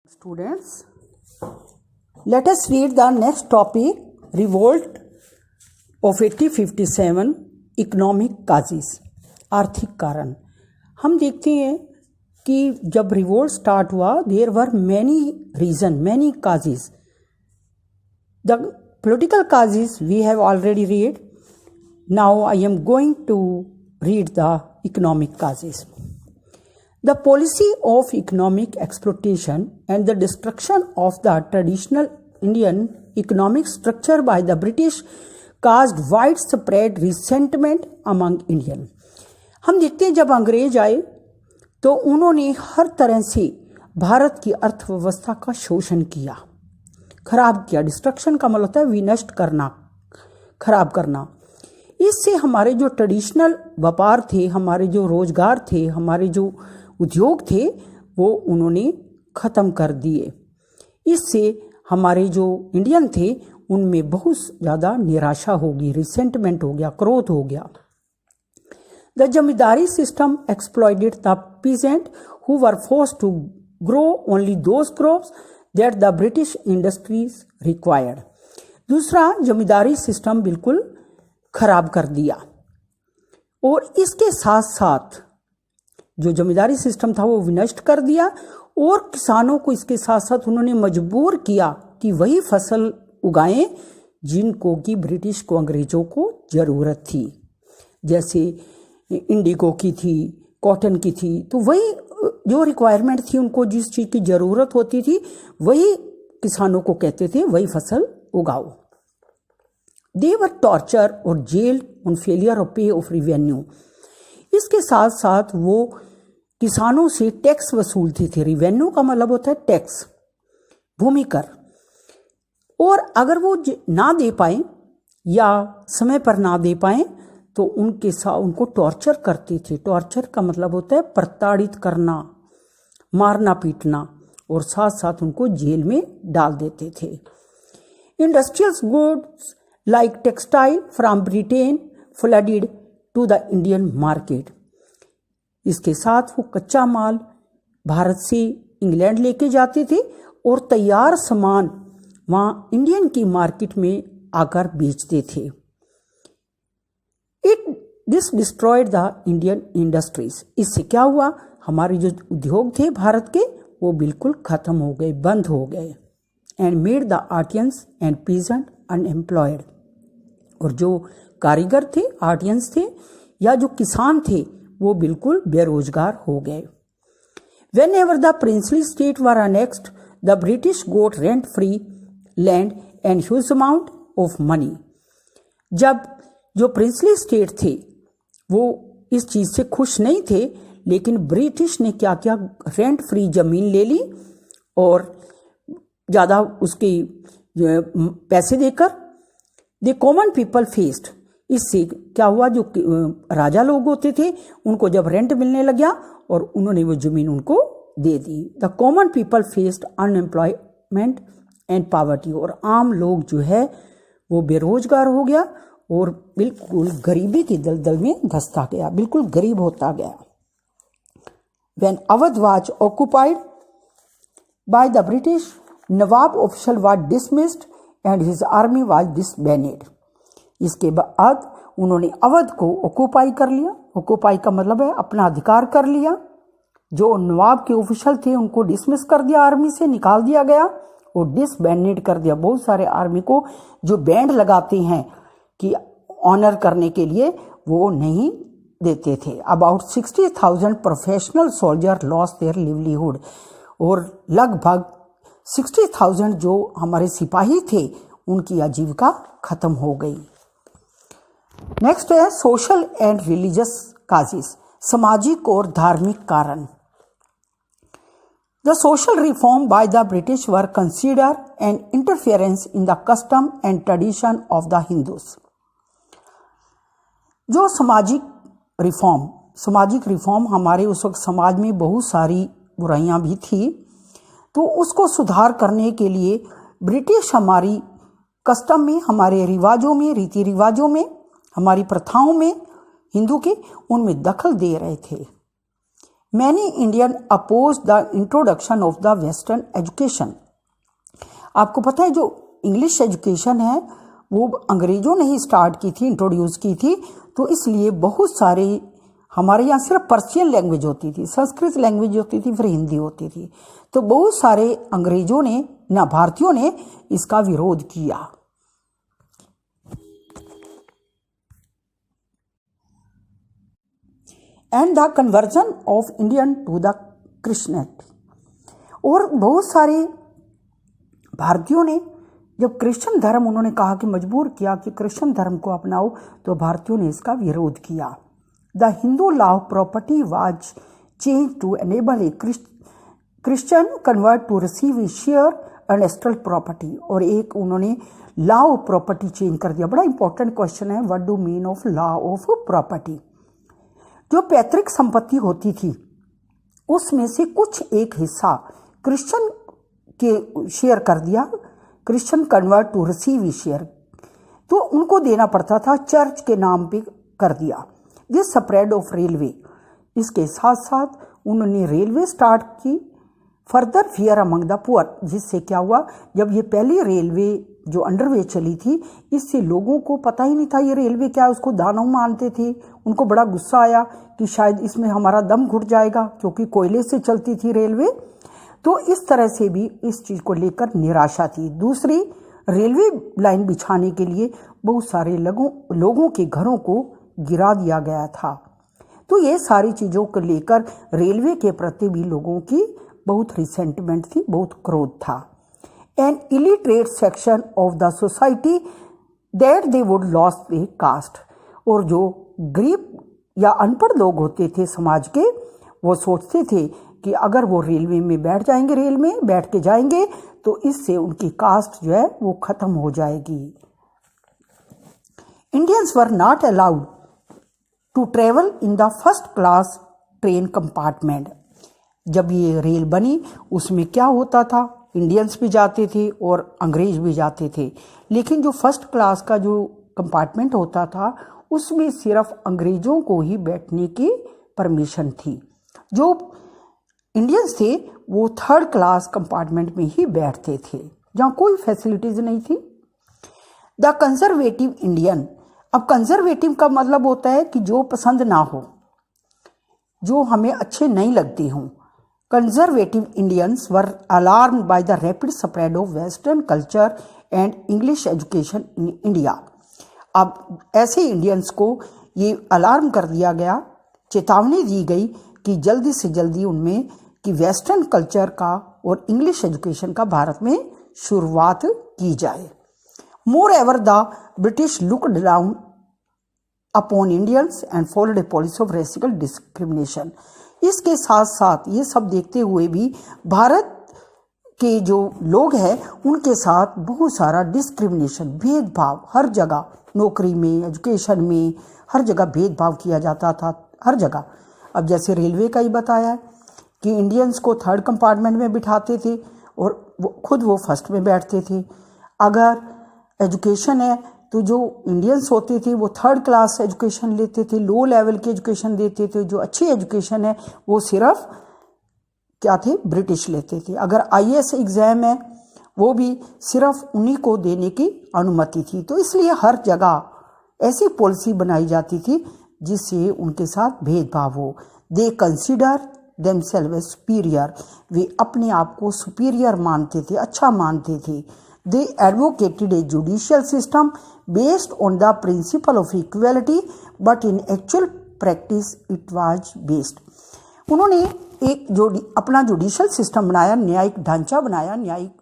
Students, let us read the next topic, revolt of 1857, economic causes, आर्थिक कारण। हम देखते हैं कि जब रिवोल्ट स्टार्ट हुआ, there were many reason, many causes. The political causes we have already read. Now I am going to read the economic causes. The policy of economic exploitation and the destruction of the traditional Indian economic structure by the British caused widespread resentment among Indian. हम देखते हैं जब अंग्रेज आए तो उन्होंने हर तरह से भारत की अर्थव्यवस्था का शोषण किया, खराब किया। डिस्ट्रक्शन का मतलब होता है विनष्ट करना, खराब करना। इससे हमारे जो ट्रेडिशनल व्यापार थे, हमारे जो रोजगार थे, हमारे जो उद्योग थे, वो उन्होंने ख़त्म कर दिए। इससे हमारे जो इंडियन थे उनमें बहुत ज़्यादा निराशा होगी, रिसेंटमेंट हो गया, क्रोध हो गया। The zamindari system exploited the peasant who were forced to grow only those crops that the British industries required. दूसरा, जमींदारी सिस्टम बिल्कुल खराब कर दिया और इसके साथ साथ जो जमींदारी सिस्टम था वो विनष्ट कर दिया और किसानों को इसके साथ साथ उन्होंने मजबूर किया कि वही फसल उगाएं जिनको कि ब्रिटिश को, अंग्रेजों को ज़रूरत थी। जैसे इंडिगो की थी, कॉटन की थी, तो वही जो रिक्वायरमेंट थी, उनको जिस चीज़ की ज़रूरत होती थी वही किसानों को कहते थे वही फसल उगाओ। दे वर टॉर्चर और जेल ऑन फेलियर ऑफ पे ऑफ रिवेन्यू। इसके साथ साथ वो किसानों से टैक्स वसूलते थे। रिवेन्यू का मतलब होता है टैक्स, भूमि कर। और अगर वो ना दे पाए या समय पर ना दे पाए तो उनके साथ उनको टॉर्चर करते थे। टॉर्चर का मतलब होता है प्रताड़ित करना, मारना पीटना, और साथ साथ उनको जेल में डाल देते थे। Industrial goods like textile from Britain flooded to the Indian market. इसके साथ वो कच्चा माल भारत से इंग्लैंड लेके जाते थे और तैयार सामान वहाँ इंडियन की मार्केट में आकर बेचते थे। This destroyed the Indian industries. इससे क्या हुआ, हमारे जो उद्योग थे भारत के वो बिल्कुल खत्म हो गए, बंद हो गए। And made the artisans and peasant unemployed. और जो कारीगर थे, आर्टियंस थे या जो किसान थे, वो बिल्कुल बेरोजगार हो गए। Whenever the princely state were annexed the British got rent free land and huge amount of money. जब जो प्रिंसली स्टेट थे वो इस चीज़ से खुश नहीं थे, लेकिन ब्रिटिश ने क्या किया, रेंट फ्री ज़मीन ले ली और ज़्यादा उसके पैसे देकर द कॉमन पीपल फेस्ड। इससे क्या हुआ, जो राजा लोग होते थे उनको जब रेंट मिलने लग गया और उन्होंने वो ज़मीन उनको दे दी। The common people faced unemployment and poverty. और आम लोग जो है वो बेरोजगार हो गया और बिल्कुल गरीबी की दलदल में धंसता गया, बिल्कुल गरीब होता गया। When Awadh was occupied by the British, Nawab official was dismissed and his army was disbanded. इसके बाद उन्होंने अवध को ऑक्यूपाई कर लिया। ऑक्यूपाई का मतलब है अपना अधिकार कर लिया। जो नवाब के ऑफिशियल थे उनको डिसमिस कर दिया, आर्मी से निकाल दिया गया और डिसबैंडेड कर दिया। बहुत सारे आर्मी को जो बैंड लगाते हैं कि ऑनर करने के लिए, वो नहीं देते थे। About 60,000 professional soldier lost their livelihood. और लगभग 60,000 जो हमारे सिपाही थे उनकी आजीविका खत्म हो गई। नेक्स्ट है सोशल एंड रिलीजियस काजेस, सामाजिक और धार्मिक कारण। The social reform by the British were consider N interference in the custom and tradition of the Hindus. जो सामाजिक रिफॉर्म हमारे उस वक्त समाज में बहुत सारी बुराइयां भी थी, तो उसको सुधार करने के लिए ब्रिटिश हमारी कस्टम में, हमारे रिवाजों में, रीति रिवाजों में, हमारी प्रथाओं में, हिंदू के, उनमें दखल दे रहे थे। Many Indian oppose the introduction of the western education. आपको पता है जो इंग्लिश एजुकेशन है वो अंग्रेजों ने ही स्टार्ट की थी, इंट्रोड्यूस की थी। तो इसलिए बहुत सारे हमारे यहाँ सिर्फ पर्शियन लैंग्वेज होती थी, संस्कृत लैंग्वेज होती थी, फिर हिंदी होती थी। तो बहुत सारे अंग्रेजों ने ना भारतीयों ने इसका विरोध किया। And the conversion of Indian to the Christianity. और बहुत सारे भारतीयों ने जब क्रिश्चियन धर्म उन्होंने कहा कि मजबूर किया कि क्रिश्चियन धर्म को अपनाओ, तो भारतीयों ने इसका विरोध किया। The Hindu law of property was change to enable a Christian convert to receive a share and ancestral property. और एक उन्होंने लॉ ऑफ प्रॉपर्टी चेंज कर दिया। बड़ा इंपॉर्टेंट क्वेश्चन है, what do mean of law of property. जो पैतृक संपत्ति होती थी उसमें से कुछ एक हिस्सा क्रिश्चियन के शेयर कर दिया, Christian convert to receive a share, तो उनको देना पड़ता था, चर्च के नाम पे कर दिया। This spread of railway. इसके साथ साथ उन्होंने रेलवे स्टार्ट की। Further fear among the poor, जिससे क्या हुआ, जब ये पहली रेलवे जो अंडरवे चली थी, इससे लोगों को पता ही नहीं था ये रेलवे क्या है, उसको दानव मानते थे। उनको बड़ा गुस्सा आया कि शायद इसमें हमारा दम घुट जाएगा, क्योंकि कोयले से चलती थी रेलवे। तो इस तरह से भी इस चीज़ को लेकर निराशा थी। दूसरी, रेलवे लाइन बिछाने के लिए बहुत सारे लोगों के घरों को गिरा दिया गया था। तो ये सारी चीज़ों को लेकर रेलवे के प्रति भी लोगों की बहुत रिसेंटमेंट थी, बहुत क्रोध था। An illiterate section of the society that they would lost a caste. और जो गरीब या अनपढ़ लोग होते थे समाज के, वो सोचते थे कि अगर वो रेलवे में बैठ जाएंगे, रेल में बैठ के जाएंगे, तो इससे उनकी कास्ट जो है वो खत्म हो जाएगी। Indians were not allowed to travel in the first class train compartment. जब ये रेल बनी उसमें क्या होता था, इंडियंस भी जाते थे और अंग्रेज भी जाते थे, लेकिन जो फर्स्ट क्लास का जो कंपार्टमेंट होता था उसमें सिर्फ अंग्रेजों को ही बैठने की परमिशन थी। जो इंडियंस थे वो थर्ड क्लास कंपार्टमेंट में ही बैठते थे, जहाँ कोई फैसिलिटीज नहीं थी। The conservative Indian. अब कंजर्वेटिव का मतलब होता है कि जो पसंद ना हो, जो हमें अच्छे नहीं लगते हों। Conservative Indians were alarmed by the rapid spread of western culture and English education in India. अब ऐसे इंडियंस को ये अलार्म कर दिया गया, चेतावनी दी गई कि जल्दी से जल्दी उनमें कि वेस्टर्न कल्चर का और इंग्लिश एजुकेशन का भारत में शुरुआत की जाए। Moreover the British looked down upon Indians and followed a policy of racial discrimination. इसके साथ साथ ये सब देखते हुए भी भारत के जो लोग हैं उनके साथ बहुत सारा डिस्क्रिमिनेशन, भेदभाव हर जगह, नौकरी में, एजुकेशन में, हर जगह भेदभाव किया जाता था, हर जगह। अब जैसे रेलवे का ही बताया है कि इंडियंस को थर्ड कंपार्टमेंट में बिठाते थे और खुद वो फर्स्ट में बैठते थे। अगर एजुकेशन है तो जो इंडियंस होते थे वो थर्ड क्लास एजुकेशन लेते थे, लो लेवल की एजुकेशन देते थे। जो अच्छी एजुकेशन है वो सिर्फ क्या थे, ब्रिटिश लेते थे। अगर आईएएस एग्ज़ाम है वो भी सिर्फ उन्हीं को देने की अनुमति थी। तो इसलिए हर जगह ऐसी पॉलिसी बनाई जाती थी जिससे उनके साथ भेदभाव हो। They consider themselves as superior. वे अपने आप को सुपीरियर मानते थे, अच्छा मानते थे। They advocated a judicial system based on the principle of equality but in actual practice it was based. उन्होंने एक अपना जुडिशियल सिस्टम बनाया, न्यायिक ढांचा बनाया, न्यायिक